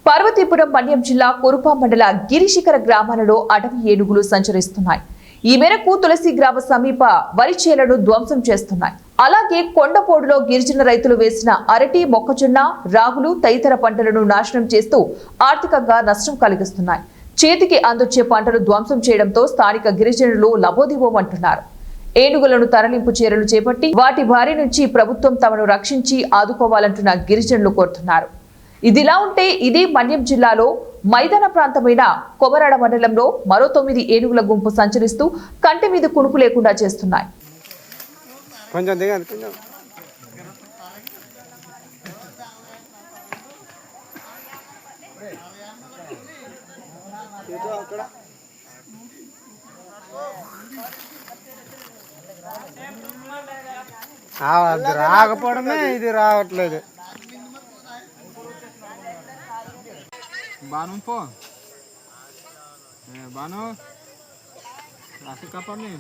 పార్వతీపురం మన్యం జిల్లా కురుపా మండల గిరిశిఖర గ్రామాలలో అటవీ ఏనుగులు సంచరిస్తున్నాయి. ఈ మేరకు తులసి గ్రామ సమీప వరి చేలను ధ్వంసం చేస్తున్నాయి. అలాగే కొండపోడులో గిరిజన రైతులు వేసిన అరటి, మొక్కజొన్న, రాగులు తదితర పంటలను నాశనం చేస్తూ ఆర్థికంగా నష్టం కలిగిస్తున్నాయి. చేతికి అందొచ్చే పంటలు ధ్వంసం చేయడంతో స్థానిక గిరిజనులు లబోదిబోమంటున్నారు. ఏనుగులను తరలింపు చర్యలు చేపట్టి వాటి బారి నుంచి ప్రభుత్వం తమను రక్షించి ఆదుకోవాలంటున్న గిరిజనులు కోరుతున్నారు. ఇదిలా ఉంటే ఇదే మన్యం జిల్లాలో మైదాన ప్రాంతమైన కొమరాడ మండలంలో మరో 9 ఏనుగుల గుంపు సంచరిస్తూ కంటి మీద కునుకు లేకుండా చేస్తున్నాయి. రాకపోవడమే ఇది రావట్లేదు. బాను పో బాను రాసి కప్పని